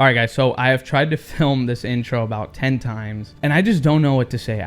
All right, guys, so I have tried to film this intro about 10 times, and I just don't know what to say.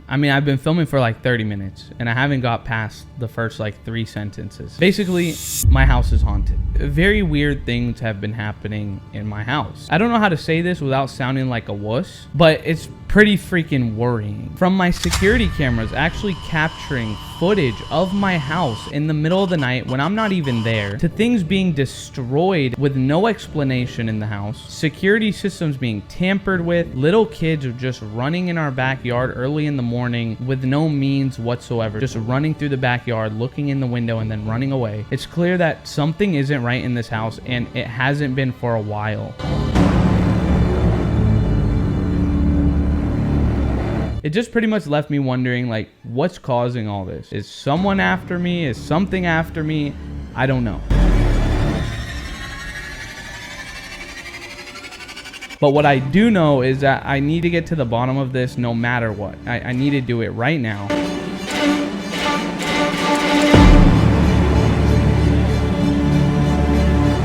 I mean, I've been filming for like 30 minutes, and I haven't got past the first like 3 sentences. Basically, my house is haunted. Very weird things have been happening in my house. I don't know how to say this without sounding like a wuss, but it's pretty freaking worrying. From my security cameras actually capturing footage of my house in the middle of the night when I'm not even there, to things being destroyed with no explanation in the house, security systems being tampered with, little kids are just running in our backyard early in the morning with no means whatsoever, just running through the backyard, looking in the window and then running away. It's clear that something isn't right in this house, and it hasn't been for a while. It just pretty much left me wondering, like, what's causing all this? Is someone after me? Is something after me? I don't know. But what I do know is that I need to get to the bottom of this no matter what. I need to do it right now.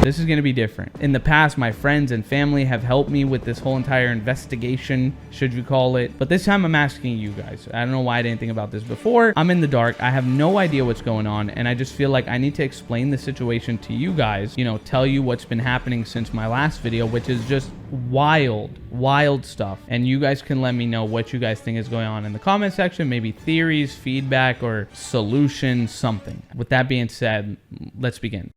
This is going to be different. In the past, my friends and family have helped me with this whole entire investigation, should you call it. But this time I'm asking you guys. I don't know why I didn't think about this before. I'm in the dark. I have no idea what's going on. And I just feel like I need to explain the situation to you guys. You know, tell you what's been happening since my last video, which is just wild stuff. And you guys can let me know what you guys think is going on in the comment section. Maybe theories, feedback, or solutions, something. With that being said, let's begin.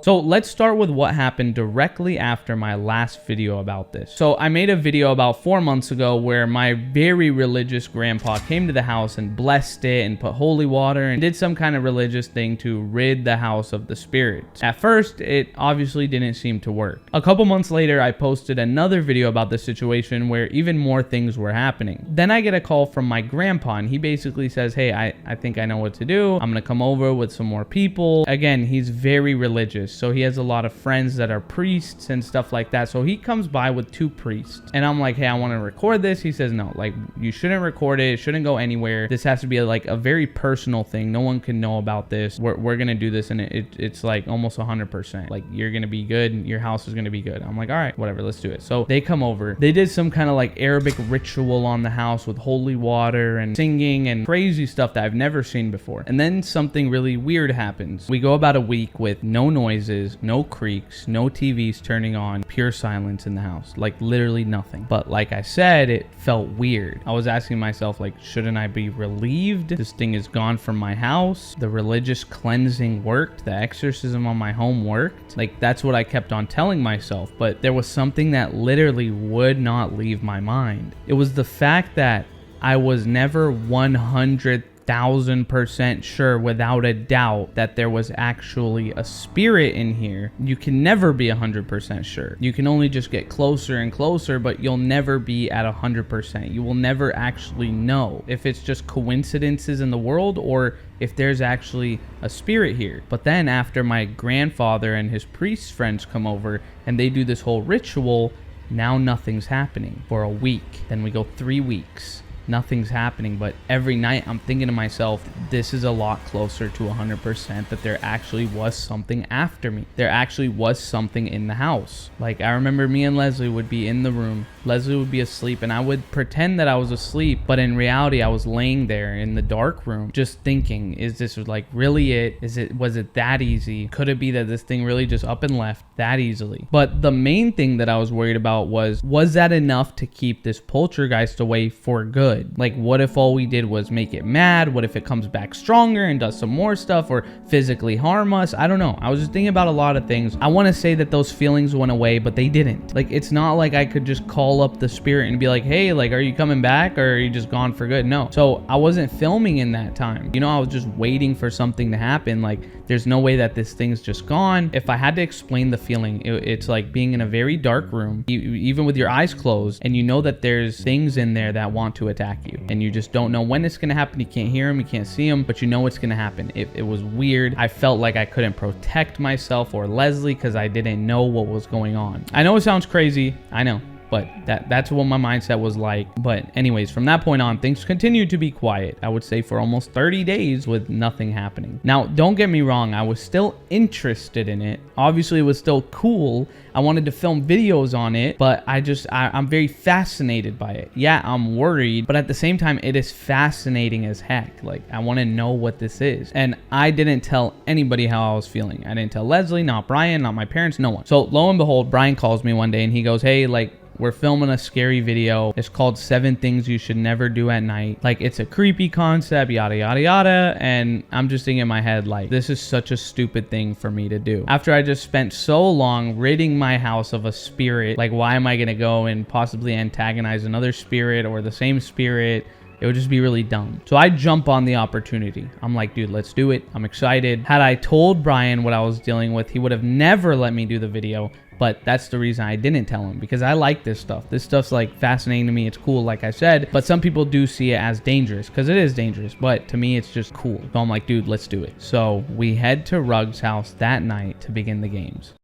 So let's start with what happened directly after my last video about this. So I made a video about 4 months ago where my very religious grandpa came to the house and blessed it and put holy water and did some kind of religious thing to rid the house of the spirits. At first, it obviously didn't seem to work. A couple months later, I posted another video about the situation where even more things were happening. Then I get a call from my grandpa, and he basically says, hey, I think I know what to do. I'm gonna come over with some more people. Again, he's very religious. So he has a lot of friends that are priests and stuff like that. So he comes by with 2 priests. And I'm like, hey, I want to record this. He says, no, like, you shouldn't record it. It shouldn't go anywhere. This has to be like a very personal thing. No one can know about this. We're going to do this. And it's like almost 100%. Like, you're going to be good. Your house is going to be good. I'm like, all right, whatever, let's do it. So they come over. They did some kind of like Arabic ritual on the house with holy water and singing and crazy stuff that I've never seen before. And then something really weird happens. We go about a week with no noises, no creaks, no TVs turning on, pure silence in the house, like literally nothing. But like I said, it felt weird. I was asking myself, like, shouldn't I be relieved? This thing is gone from my house. The religious cleansing worked. The exorcism on my home worked. Like, that's what I kept on telling myself. But there was something that literally would not leave my mind. It was the fact that I was never 100,000% sure without a doubt that there was actually a spirit in here. You can never be 100% sure. You can only just get closer and closer, but you'll never be at 100%. You will never actually know if it's just coincidences in the world or if there's actually a spirit here. But then after my grandfather and his priest friends come over and they do this whole ritual, now nothing's happening for a week. Then we go 3 weeks. Nothing's happening, but every night I'm thinking to myself, this is a lot closer to 100% that there actually was something after me. There actually was something in the house. Like, I remember me and Leslie would be in the room. Leslie would be asleep and I would pretend that I was asleep, but in reality I was laying there in the dark room just thinking, is this like really it? Was it that easy? Could it be that this thing really just up and left that easily? But the main thing that I was worried about was that enough to keep this poltergeist away for good? Like, what if all we did was make it mad? What if it comes back stronger and does some more stuff or physically harm us? I don't know. I was just thinking about a lot of things. I want to say that those feelings went away, but they didn't. Like, it's not like I could just call up the spirit and be like, hey, like, are you coming back or are you just gone for good? No. So I wasn't filming in that time. You know, I was just waiting for something to happen. Like, there's no way that this thing's just gone. If I had to explain the feeling, it's like being in a very dark room, even with your eyes closed, and you know that there's things in there that want to attack you, and you just don't know when it's gonna happen. You can't hear them, you can't see them, but you know it's gonna happen. It was weird. I felt like I couldn't protect myself or Leslie because I didn't know what was going on. I know it sounds crazy. I know. But that's what my mindset was like. But anyways, from that point on, things continued to be quiet. I would say for almost 30 days with nothing happening. Now, don't get me wrong. I was still interested in it. Obviously, it was still cool. I wanted to film videos on it, but I'm very fascinated by it. Yeah, I'm worried, but at the same time, it is fascinating as heck. Like, I want to know what this is. And I didn't tell anybody how I was feeling. I didn't tell Leslie, not Brian, not my parents, no one. So lo and behold, Brian calls me one day and he goes, hey, like, we're filming a scary video. It's called 7 Things You Should Never Do at Night. Like, it's a creepy concept, yada, yada, yada. And I'm just thinking in my head, like, this is such a stupid thing for me to do. After I just spent so long ridding my house of a spirit, like, why am I going to go and possibly antagonize another spirit or the same spirit? It would just be really dumb. So I jump on the opportunity. I'm like, dude, let's do it. I'm excited. Had I told Brian what I was dealing with, he would have never let me do the video. But that's the reason I didn't tell him, because I like this stuff. This stuff's like fascinating to me. It's cool, like I said. But some people do see it as dangerous, because it is dangerous. But to me, it's just cool. So I'm like, dude, let's do it. So we head to Rug's house that night to begin the games.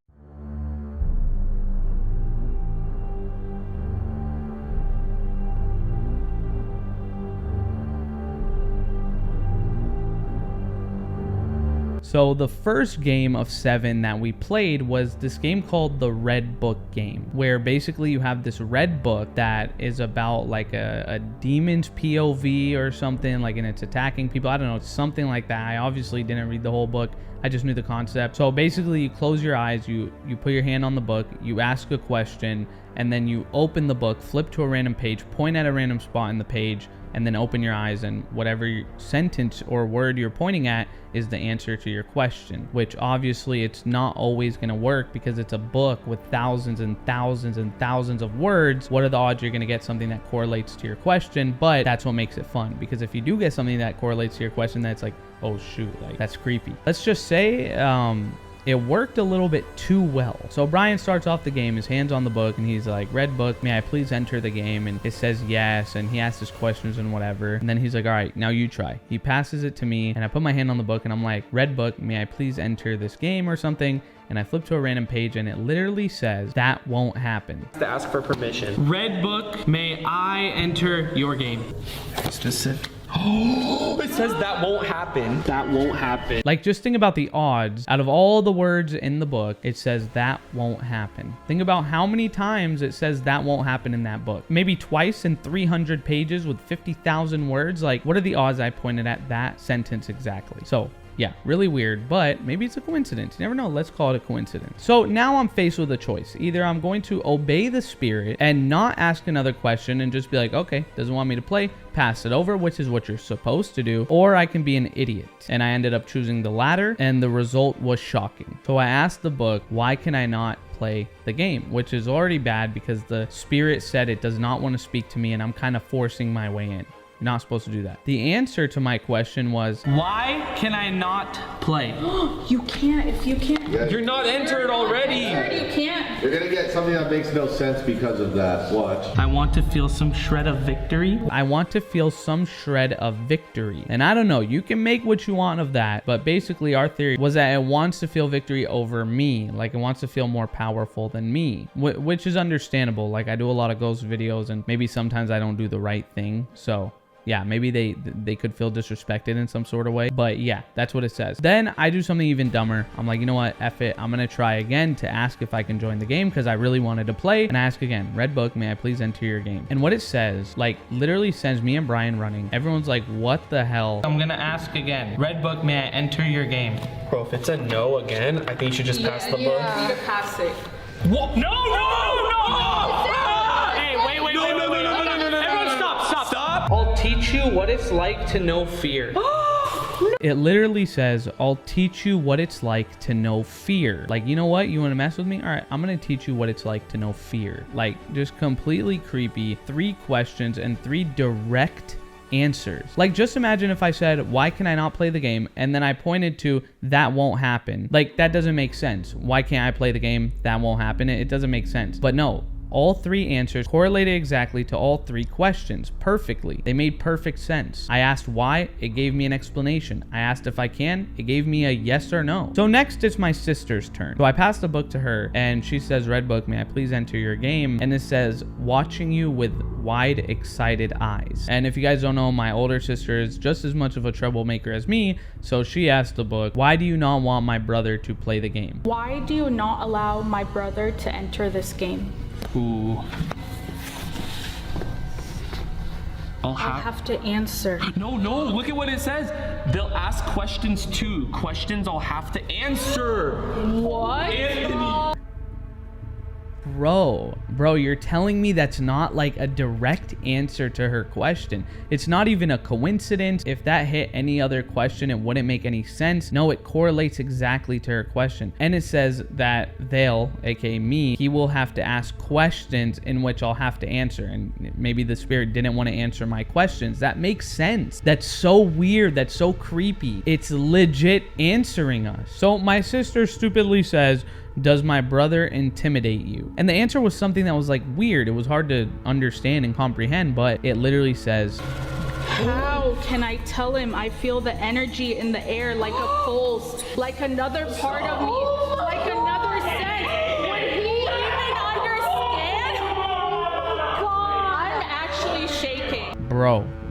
So the first game of 7 that we played was this game called the Red Book game, where basically you have this red book that is about like a demon's POV or something, like, and it's attacking people. I don't know, it's something like that. I obviously didn't read the whole book. I just knew the concept. So basically you close your eyes, you put your hand on the book, you ask a question, and then you open the book, flip to a random page, point at a random spot in the page, and then open your eyes, and whatever sentence or word you're pointing at is the answer to your question, which obviously it's not always going to work because it's a book with thousands and thousands and thousands of words. What are the odds you're going to get something that correlates to your question? But that's what makes it fun, because if you do get something that correlates to your question, that's like, oh shoot, like, that's creepy. Let's just say it worked a little bit too well. So Brian starts off the game, his hand's on the book, and he's like, Red Book, may I please enter the game? And it says yes, and he asks his questions and whatever. And then he's like, all right, now you try. He passes it to me, and I put my hand on the book, and I'm like, Red Book, may I please enter this game or something? And I flip to a random page, and it literally says, that won't happen. To ask for permission. Red Book, may I enter your game? Specific. Oh, it says that won't happen. That won't happen. Like, just think about the odds. Out of all the words in the book, it says that won't happen. Think about how many times it says that won't happen in that book. Maybe twice in 300 pages with 50,000 words. Like, what are the odds I pointed at that sentence exactly? So yeah, really weird, but maybe it's a coincidence. You never know. Let's call it a coincidence. So now I'm faced with a choice. Either I'm going to obey the spirit and not ask another question and just be like, okay, doesn't want me to play, pass it over, which is what you're supposed to do, or I can be an idiot. And I ended up choosing the latter, and the result was shocking. So I asked the book, why can I not play the game? Which is already bad because the spirit said it does not want to speak to me, and I'm kind of forcing my way in. You're not supposed to do that. The answer to my question was, why can I not play? You can't if you can't. Yeah. You're not entered already. You can't. You're gonna get something that makes no sense because of that. Watch. I want to feel some shred of victory. I want to feel some shred of victory. And I don't know, you can make what you want of that, but basically our theory was that it wants to feel victory over me. Like, it wants to feel more powerful than me, which is understandable. Like, I do a lot of ghost videos, and maybe sometimes I don't do the right thing. So yeah, maybe they could feel disrespected in some sort of way. But yeah, that's what it says. Then I do something even dumber. I'm like, you know what? F it. I'm going to try again to ask if I can join the game because I really wanted to play. And I ask again, Red Book, may I please enter your game? And what it says, like, literally sends me and Brian running. Everyone's like, what the hell? I'm going to ask again. Red Book, may I enter your game? Bro, if it's a no again, I think you should just pass the book. Yeah, you need to pass it. What? No! Hey, wait. Everyone stop. I'll teach you what it's like to know fear. It literally says, I'll teach you what it's like to know fear. Like, you know what? You want to mess with me? All right, I'm going to teach you what it's like to know fear. Like, just completely creepy. 3 questions and 3 direct answers. Like, just imagine if I said, why can I not play the game? And then I pointed to, that won't happen. Like, that doesn't make sense. Why can't I play the game? That won't happen. It doesn't make sense. But no, All 3 answers correlated exactly to all 3 questions perfectly. They made perfect sense. I asked why, it gave me an explanation. I asked if I can, it gave me a yes or no. So next it's my sister's turn. So I passed the book to her and she says, "Red book, may I please enter your game?" And it says, "Watching you with wide, excited eyes." And if you guys don't know, my older sister is just as much of a troublemaker as me. So she asked the book, "Why do you not want my brother to play the game?" Why do you not allow my brother to enter this game? Ooh. I'll have to answer. No, look at what it says. They'll ask questions too. Questions I'll have to answer. What? Anthony. Bro, you're telling me that's not like a direct answer to her question. It's not even a coincidence. If that hit any other question, it wouldn't make any sense. No, it correlates exactly to her question. And it says that they'll, aka me, he will have to ask questions in which I'll have to answer. And maybe the spirit didn't want to answer my questions. That makes sense. That's so weird. That's so creepy. It's legit answering us. So my sister stupidly says, "Does my brother intimidate you?" And the answer was something that was like weird. It was hard to understand and comprehend, but it literally says, How can I tell him I feel the energy in the air like a pulse, like another part of me, like another sense? Would he even understand? God, I'm actually shaking.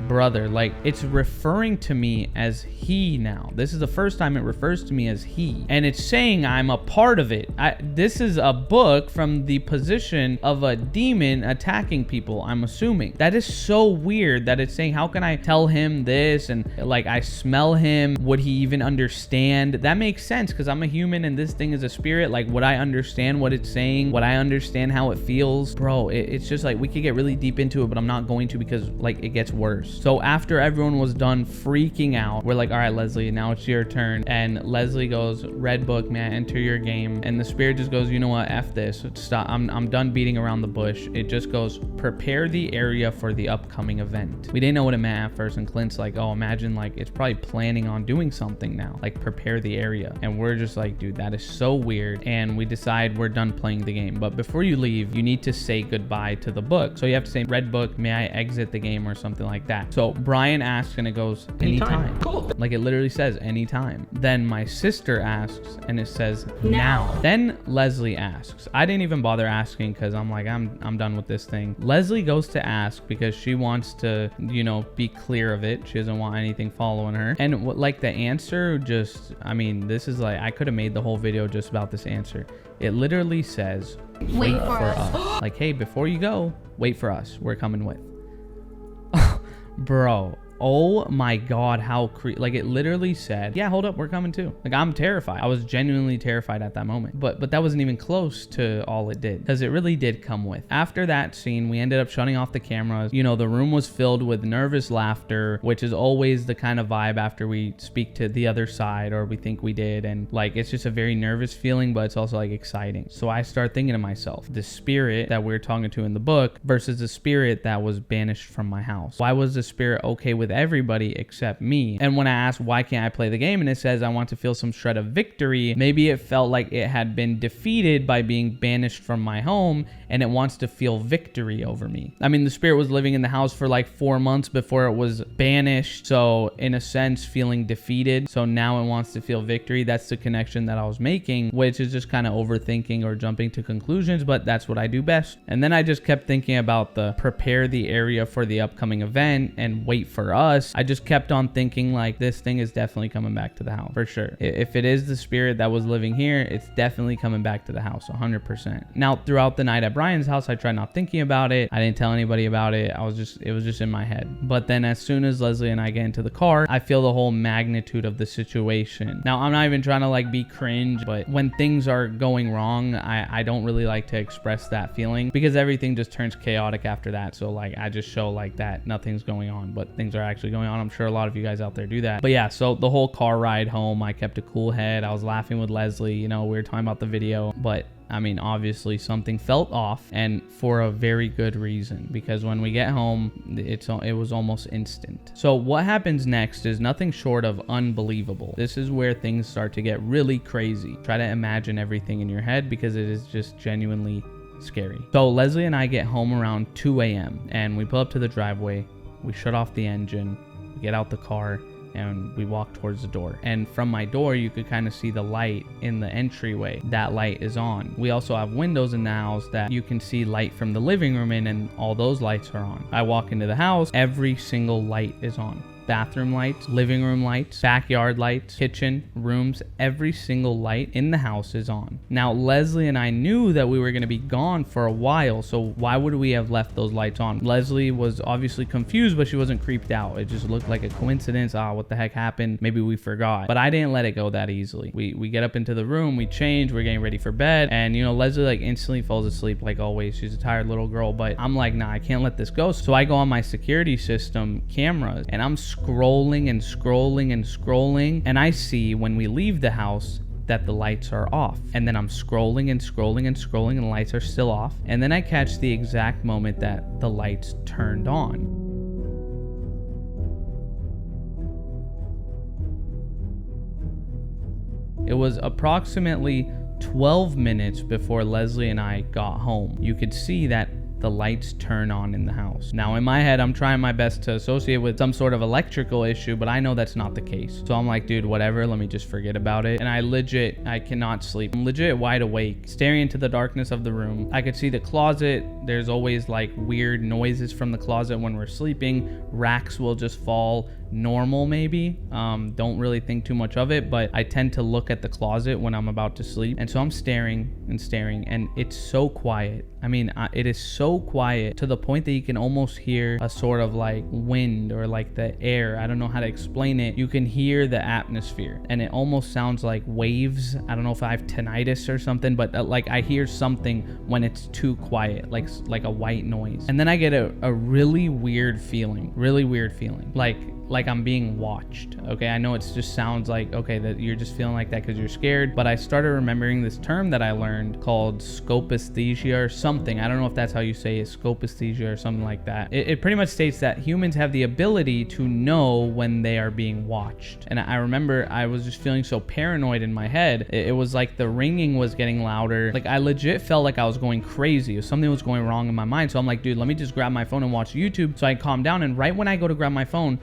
brother, like it's referring to me as he now. This is the first time it refers to me as he, and it's saying I'm a part of it. This is a book from the position of a demon attacking people, I'm assuming. That is so weird that it's saying, how can I tell him this? And like, I smell him. Would he even understand? That makes sense because I'm a human and this thing is a spirit. Like, would I understand what it's saying? Would I understand how it feels? Bro, it's just like, we could get really deep into it, but I'm not going to because like it gets worse. So after everyone was done freaking out, we're like, all right, Leslie, now it's your turn. And Leslie goes, "Red book, may I enter your game?" And the spirit just goes, "You know what? F this. Stop. I'm done beating around the bush." It just goes, "Prepare the area for the upcoming event." We didn't know what it meant at first. And Clint's like, "Oh, imagine like it's probably planning on doing something now, like prepare the area." And we're just like, dude, that is so weird. And we decide we're done playing the game. But before you leave, you need to say goodbye to the book. So you have to say, "Red book, may I exit the game?" or something like that. So Brian asks and it goes, anytime. Cool. Like it literally says anytime. Then my sister asks and it says now. Then Leslie asks. I didn't even bother asking because I'm like, I'm done with this thing. Leslie goes to ask because she wants to, you know, be clear of it. She doesn't want anything following her. And like the answer just, I mean, this is like, I could have made the whole video just about this answer. It literally says, wait for us. Like, hey, before you go, wait for us. We're coming with. Bro, oh my god, how like it literally said, yeah, hold up, we're coming too. Like, I'm terrified. I was genuinely terrified at that moment, but that wasn't even close to all it did, because it really did come with. After that scene, we ended up shutting off the cameras. You know, the room was filled with nervous laughter, which is always the kind of vibe after we speak to the other side, or we think we did, and like it's just a very nervous feeling, but it's also like exciting. So I start thinking to myself, the spirit that we're talking to in the book versus the spirit that was banished from my house. Why was the spirit okay with everybody except me? And when I asked why can't I play the game, and it says I want to feel some shred of victory, maybe it felt like it had been defeated by being banished from my home and it wants to feel victory over me. I mean, the spirit was living in the house for like 4 months before it was banished, so in a sense feeling defeated, so now it wants to feel victory. That's the connection that I was making, which is just kind of overthinking or jumping to conclusions, but that's what I do best. And then I just kept thinking about the prepare the area for the upcoming event and wait for us. I just kept on thinking like, this thing is definitely coming back to the house for sure. If it is the spirit that was living here, it's definitely coming back to the house 100%. Now throughout the night at Brian's house, I tried not thinking about it. I didn't tell anybody about it. It was just in my head. But then as soon as Leslie and I get into the car, I feel the whole magnitude of the situation. Now I'm not even trying to like be cringe, but when things are going wrong, I don't really like to express that feeling because everything just turns chaotic after that. So like I just show like that nothing's going on, but things are actually going on. I'm sure a lot of you guys out there do that. But yeah, so the whole car ride home, I kept a cool head. I was laughing with Leslie, you know, we were talking about the video, but I mean, obviously something felt off, and for a very good reason, because when we get home, it was almost instant. So what happens next is nothing short of unbelievable. This is where things start to get really crazy. Try to imagine everything in your head because it is just genuinely scary. So Leslie and I get home around 2 a.m. and we pull up to the driveway. We shut off the engine, we get out the car, and we walk towards the door. And from my door, you could kind of see the light in the entryway. That light is on. We also have windows in the house that you can see light from the living room in, and all those lights are on. I walk into the house, every single light is on. Bathroom lights, living room lights, backyard lights, kitchen, rooms, every single light in the house is on. Now, Leslie and I knew that we were going to be gone for a while, so why would we have left those lights on? Leslie was obviously confused, but she wasn't creeped out. It just looked like a coincidence. What the heck happened? Maybe we forgot. But I didn't let it go that easily. We get up into the room, we change, we're getting ready for bed, and Leslie like instantly falls asleep like always. She's a tired little girl, but I'm like, nah, I can't let this go. So I go on my security system cameras, and I'm scrolling and scrolling and scrolling, and I see when we leave the house that the lights are off. And then I'm scrolling and scrolling and scrolling, and the lights are still off. And then I catch the exact moment that the lights turned on. It was approximately 12 minutes before Leslie and I got home. You could see that the lights turn on in the house. Now in my head, I'm trying my best to associate with some sort of electrical issue, but I know that's not the case. So I'm like, dude, whatever, let me just forget about it. And I cannot sleep. I'm legit wide awake, staring into the darkness of the room. I could see the closet. There's always like weird noises from the closet when we're sleeping. Racks will just fall. Normal maybe. Don't really think too much of it, but I tend to look at the closet when I'm about to sleep. And so I'm staring and staring, and it's so quiet. I mean, it is so quiet to the point that you can almost hear a sort of like wind or like the air. I don't know how to explain it. You can hear the atmosphere, and it almost sounds like waves. I don't know if I have tinnitus or something, but like I hear something when it's too quiet, like a white noise. And then I get a really weird feeling, like I'm being watched. Okay, I know it just sounds like, okay, that you're just feeling like that because you're scared, but I started remembering this term that I learned called scopisthesia or something. I don't know if that's how you say it, scopisthesia or something like that. It pretty much states that humans have the ability to know when they are being watched. And I remember I was just feeling so paranoid in my head. It was like the ringing was getting louder. Like I legit felt like I was going crazy, or something was going wrong in my mind. So I'm like, dude, let me just grab my phone and watch YouTube. So I calm down, and right when I go to grab my phone,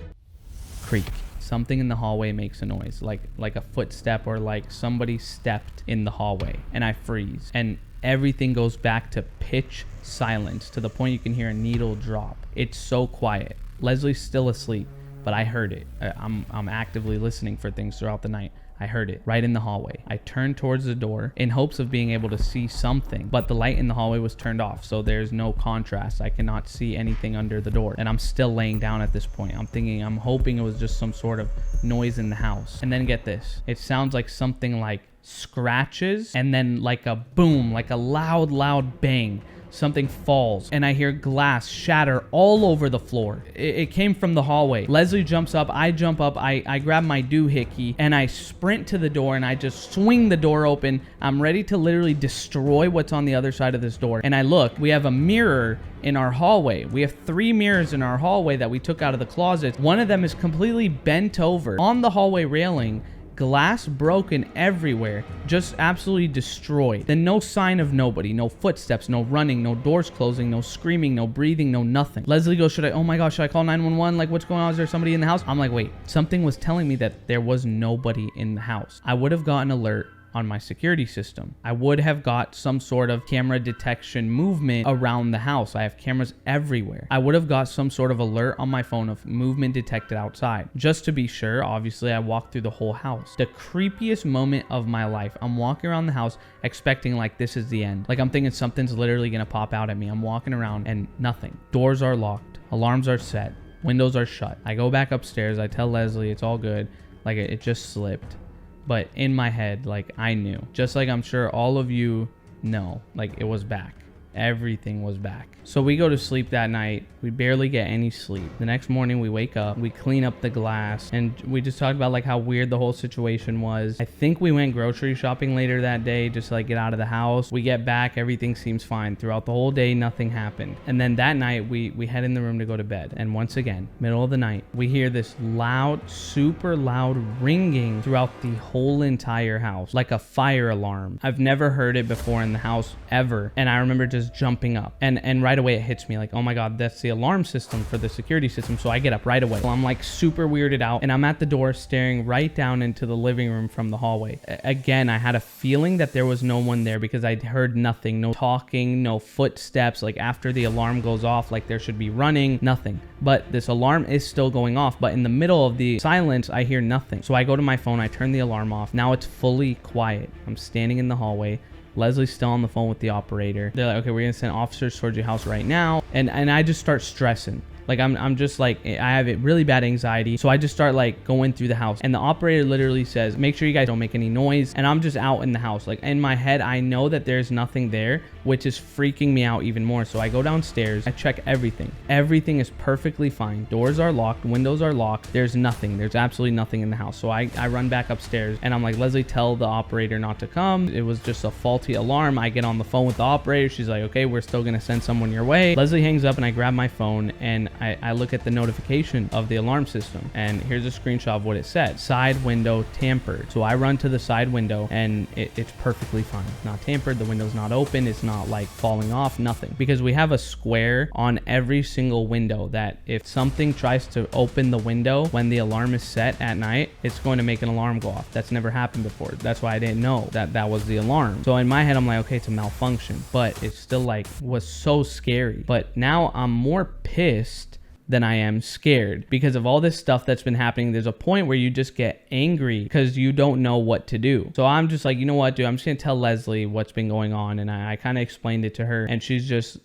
creak. Something in the hallway makes a noise, like a footstep, or like somebody stepped in the hallway, and I freeze, and everything goes back to pitch silence to the point you can hear a needle drop. It's so quiet. Leslie's still asleep, but I heard it. I'm actively listening for things throughout the night. I heard it right in the hallway. I turned towards the door in hopes of being able to see something, but the light in the hallway was turned off, so there's no contrast. I cannot see anything under the door, and I'm still laying down at this point. I'm hoping it was just some sort of noise in the house. And then get this. It sounds like something like scratches, and then like a boom, like a loud bang. Something falls, and I hear glass shatter all over the floor. It came from the hallway. Leslie jumps up, I jump up, I grab my doohickey, and I sprint to the door, and I just swing the door open. I'm ready to literally destroy what's on the other side of this door. And I look, we have a mirror in our hallway. We have 3 mirrors in our hallway that we took out of the closet. One of them is completely bent over on the hallway railing. Glass broken everywhere, just absolutely destroyed. Then no sign of nobody, no footsteps, no running, no doors closing, no screaming, no breathing, no nothing. Leslie goes, oh my gosh, should I call 911? Like, what's going on? Is there somebody in the house? I'm like, wait, something was telling me that there was nobody in the house. I would have gotten alert on my security system. I would have got some sort of camera detection movement around the house. I have cameras everywhere. I would have got some sort of alert on my phone of movement detected outside. Just to be sure, obviously, I walked through the whole house. The creepiest moment of my life. I'm walking around the house expecting like this is the end. Like I'm thinking something's literally gonna pop out at me. I'm walking around and nothing. Doors are locked. Alarms are set. Windows are shut. I go back upstairs. I tell Leslie it's all good. Like it just slipped. But in my head, like I knew, just like I'm sure all of you know, like it was back. Everything was back. So we go to sleep that night. We barely get any sleep. The next morning we wake up, we clean up the glass, and we just talked about like how weird the whole situation was. I think we went grocery shopping later that day just to like get out of the house. We get back, everything seems fine. Throughout the whole day, nothing happened. And then that night we head in the room to go to bed. And once again, middle of the night, we hear this loud, super loud ringing throughout the whole entire house, like a fire alarm. I've never heard it before in the house ever. And I remember just just jumping up. And right away it hits me like, oh my God, that's the alarm system for the security system. So I get up right away. Well, I'm like super weirded out, and I'm at the door staring right down into the living room from the hallway. Again, I had a feeling that there was no one there because I heard nothing, no talking, no footsteps. Like after the alarm goes off, like there should be running, nothing. But this alarm is still going off, but in the middle of the silence, I hear nothing. So I go to my phone, I turn the alarm off. Now it's fully quiet. I'm standing in the hallway. Leslie's still on the phone with the operator. They're like, okay, we're gonna send officers towards your house right now. And I just start stressing. Like I'm just like, I have a really bad anxiety. So I just start like going through the house, and the operator literally says, make sure you guys don't make any noise. And I'm just out in the house. Like in my head, I know that there's nothing there, which is freaking me out even more. So I go downstairs, I check everything. Everything is perfectly fine. Doors are locked, windows are locked. There's nothing. There's absolutely nothing in the house. So I run back upstairs, and I'm like, Leslie, tell the operator not to come. It was just a faulty alarm. I get on the phone with the operator. She's like, okay, we're still gonna send someone your way. Leslie hangs up, and I grab my phone, and I look at the notification of the alarm system, and here's a screenshot of what it said. Side window tampered. So I run to the side window, and it's perfectly fine. Not tampered. The window's not open. It's not like falling off, nothing. Because we have a square on every single window that if something tries to open the window when the alarm is set at night, it's going to make an alarm go off. That's never happened before. That's why I didn't know that that was the alarm. So in my head, I'm like, okay, it's a malfunction, but it still like was so scary. But now I'm more pissed than I am scared because of all this stuff that's been happening. There's a point where you just get angry because you don't know what to do. So I'm just like, you know what, dude, I'm just gonna tell Leslie what's been going on. And I kind of explained it to her, and she's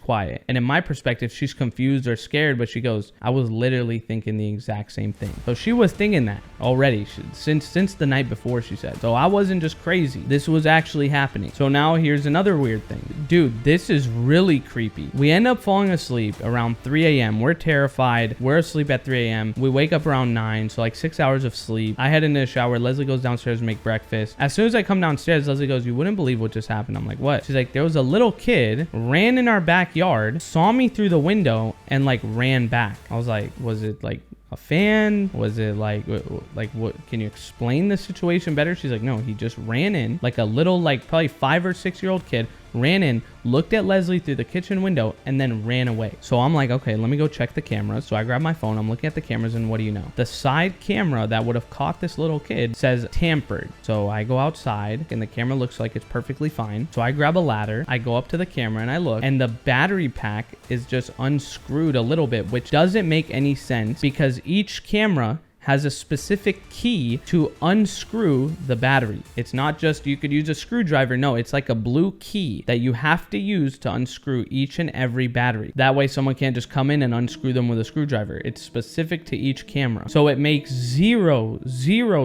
quiet. And in my perspective, she's confused or scared, but she goes, I was literally thinking the exact same thing. So she was thinking that already since the night before, she said. So I wasn't just crazy. This was actually happening. So now here's another weird thing. Dude, this is really creepy. We end up falling asleep around 3 a.m. We're terrified. We're asleep at 3 a.m. We wake up around 9, so like 6 hours of sleep. I head into the shower. Leslie goes downstairs to make breakfast. As soon as I come downstairs, Leslie goes, you wouldn't believe what just happened. I'm like, what? She's like, there was a little kid, ran in our backyard, saw me through the window, and like ran back. I was like, was it like a fan? Was it like what? Can you explain the situation better? She's like, no, he just ran in like a little, like probably 5 or 6 year old kid, ran in, looked at Leslie through the kitchen window, and then ran away. So I'm like, okay, let me go check the cameras. So I grab my phone, I'm looking at the cameras, and what do you know? The side camera that would have caught this little kid says tampered. So I go outside, and the camera looks like it's perfectly fine. So I grab a ladder, I go up to the camera, and I look, and the battery pack is just unscrewed a little bit, which doesn't make any sense because each camera has a specific key to unscrew the battery. It's not just you could use a screwdriver. No, it's like a blue key that you have to use to unscrew each and every battery. That way someone can't just come in and unscrew them with a screwdriver. It's specific to each camera. So it makes zero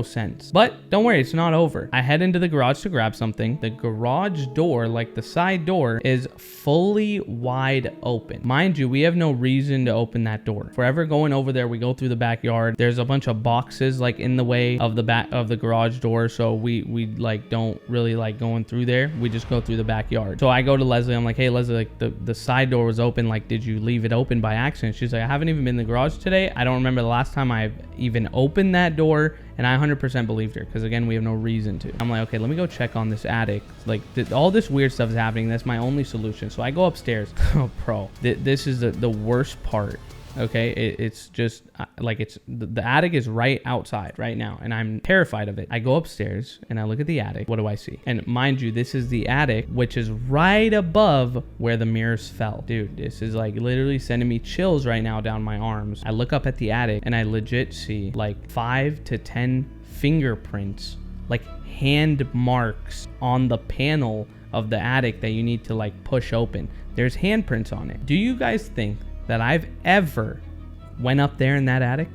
sense. But don't worry, it's not over. I head into the garage to grab something. The garage door, like the side door, is fully wide open. Mind you, we have no reason to open that door. If we're ever going over there, we go through the backyard. There's a bunch of boxes like in the way of the back of the garage door, so we like don't really like going through there. We just go through the backyard. So I go to Leslie, I'm like, hey Leslie, like the side door was open, like did you leave it open by accident? She's like, I haven't even been in the garage today. I don't remember the last time I've even opened that door. And I 100% believed her because again, we have no reason to. I'm like, okay, let me go check on this attic. Like all this weird stuff is happening. That's my only solution. So I go upstairs. Oh bro, this is the worst part. Okay, it's just like it's the attic is right outside right now, and I'm terrified of it. I go upstairs and I look at the attic. What do I see? And mind you, this is the attic, which is right above where the mirrors fell. Dude, this is like literally sending me chills right now down my arms. I look up at the attic and I legit see like 5 to 10 fingerprints, like hand marks on the panel of the attic that you need to like push open. There's handprints on it. Do you guys think that I've ever went up there in that attic?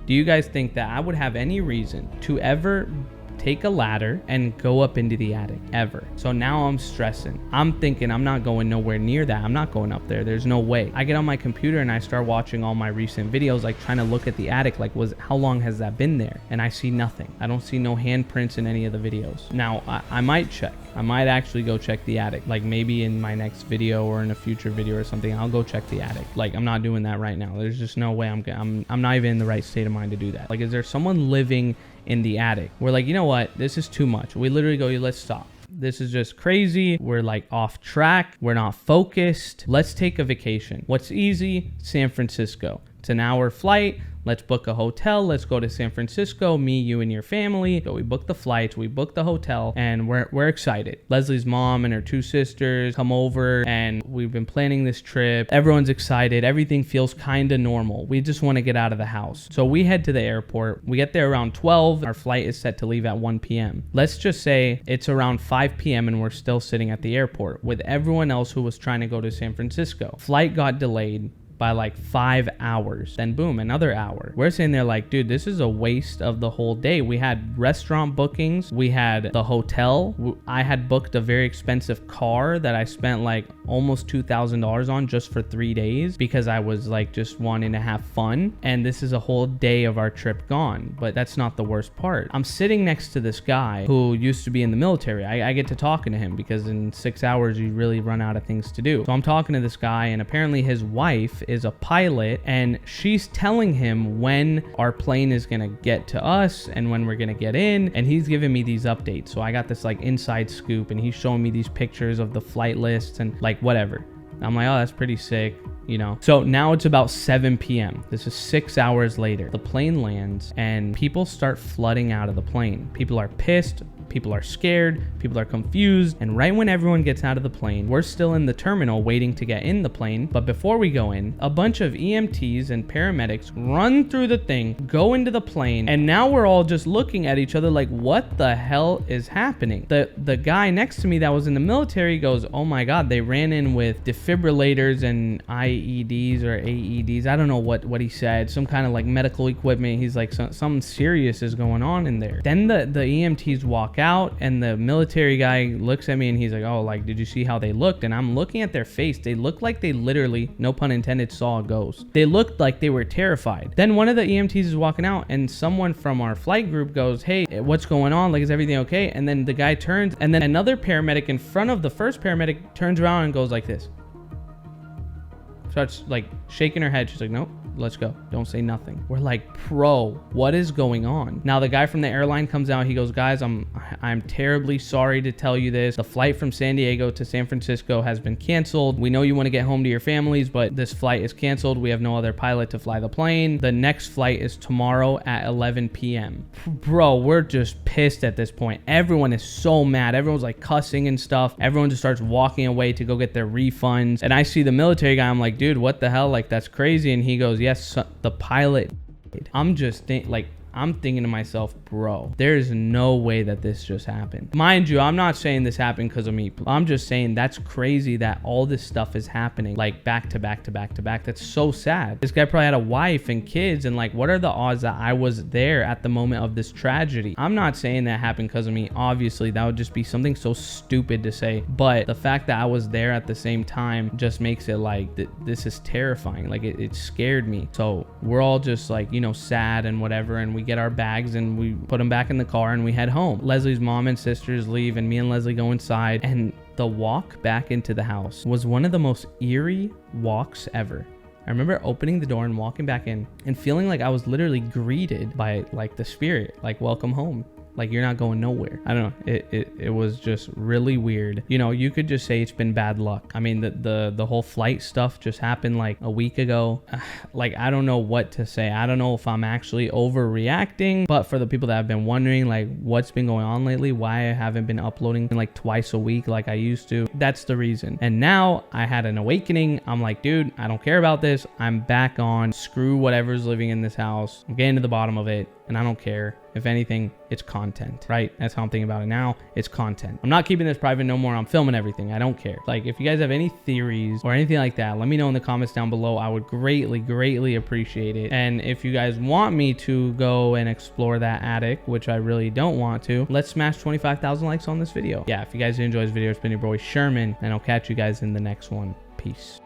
Do you guys think that I would have any reason to ever take a ladder and go up into the attic ever? So now I'm stressing. I'm thinking I'm not going nowhere near that. I'm not going up there. There's no way. I get on my computer and I start watching all my recent videos, like trying to look at the attic, like how long has that been there? And I see nothing. I don't see no handprints in any of the videos. Now I might check. I might actually go check the attic, like maybe in my next video or in a future video or something. I'll go check the attic. Like I'm not doing that right now. There's just no way I'm not even in the right state of mind to do that. Like, is there someone living in the attic? We're like, you know what, this is too much. We literally go, let's stop. This is just crazy. We're like off track. We're not focused. Let's take a vacation. What's easy? San Francisco. It's an hour flight. Let's book a hotel. Let's go to San Francisco. Me, you, and your family. So we book the flights. We book the hotel, and we're excited. Leslie's mom and her 2 sisters come over, and we've been planning this trip. Everyone's excited. Everything feels kind of normal. We just want to get out of the house. So we head to the airport. We get there around 12. Our flight is set to leave at 1 p.m. Let's just say it's around 5 p.m. and we're still sitting at the airport with everyone else who was trying to go to San Francisco. Flight got delayed by like 5 hours. Then boom, another hour. We're sitting there like, dude, this is a waste of the whole day. We had restaurant bookings. We had the hotel. I had booked a very expensive car that I spent like almost $2,000 on just for 3 days because I was like just wanting to have fun. And this is a whole day of our trip gone. But that's not the worst part. I'm sitting next to this guy who used to be in the military. I get to talking to him because in 6 hours you really run out of things to do. So I'm talking to this guy, and apparently his wife is a pilot, and she's telling him when our plane is gonna get to us and when we're gonna get in, and he's giving me these updates. So I got this like inside scoop, and he's showing me these pictures of the flight lists and like whatever. I'm like, oh, that's pretty sick, you know. So now it's about 7 p.m. This is 6 hours later. The plane lands, and people start flooding out of the plane. People are pissed. People are scared, people are confused, and right when everyone gets out of the plane, we're still in the terminal waiting to get in the plane. But before we go in, a bunch of EMTs and paramedics run through the thing, go into the plane, and now we're all just looking at each other like, what the hell is happening? The guy next to me that was in the military goes, oh my God, they ran in with defibrillators and IEDs or AEDs. I don't know what he said, some kind of like medical equipment. He's like, something serious is going on in there. Then the EMTs walk out, and the military guy looks at me and he's like, oh, like, did you see how they looked? And I'm looking at their face. They looked like they literally, no pun intended, saw a ghost. They looked like they were terrified. Then one of the EMTs is walking out, and someone from our flight group goes, hey, what's going on? Like, is everything okay? And then the guy turns, and then another paramedic in front of the first paramedic turns around and goes like this. Starts like shaking her head. She's like, nope. Let's go. Don't say nothing. We're like, bro, what is going on? Now the guy from the airline comes out. He goes, guys, I'm terribly sorry to tell you this. The flight from San Diego to San Francisco has been canceled. We know you want to get home to your families, but this flight is canceled. We have no other pilot to fly the plane. The next flight is tomorrow at 11 p.m. Bro, we're just pissed at this point. Everyone is so mad. Everyone's like cussing and stuff. Everyone just starts walking away to go get their refunds. And I see the military guy. I'm like, dude, what the hell? Like, that's crazy. And he goes, yes, the pilot. I'm just I'm thinking to myself, bro, there's no way that this just happened. Mind you, I'm not saying this happened because of me. I'm just saying that's crazy that all this stuff is happening like back to back to back to back. That's so sad. This guy probably had a wife and kids, and like, what are the odds that I was there at the moment of this tragedy? I'm not saying that happened because of me. Obviously, that would just be something so stupid to say. But the fact that I was there at the same time just makes it like, this is terrifying. Like, it scared me. So we're all just like, you know, sad and whatever, and we get our bags and we put them back in the car and we head home. Leslie's mom and sisters leave, and me and Leslie go inside, and the walk back into the house was one of the most eerie walks ever. I remember opening the door and walking back in and feeling like I was literally greeted by like the spirit, like, welcome home. Like, you're not going nowhere. I don't know. It was just really weird. You know, you could just say it's been bad luck. I mean, the whole flight stuff just happened like a week ago. Like, I don't know what to say. I don't know if I'm actually overreacting, but for the people that have been wondering like what's been going on lately, why I haven't been uploading like twice a week like I used to, that's the reason. And now I had an awakening. I'm like, dude, I don't care about this. I'm back on. Screw whatever's living in this house. I'm getting to the bottom of it, and I don't care. If anything, it's content, right? That's how I'm thinking about it now. It's content. I'm not keeping this private no more. I'm filming everything. I don't care. Like, if you guys have any theories or anything like that, let me know in the comments down below. I would greatly, greatly appreciate it. And if you guys want me to go and explore that attic, which I really don't want to, let's smash 25,000 likes on this video. Yeah, if you guys did enjoy this video, it's been your boy Sherman, and I'll catch you guys in the next one. Peace.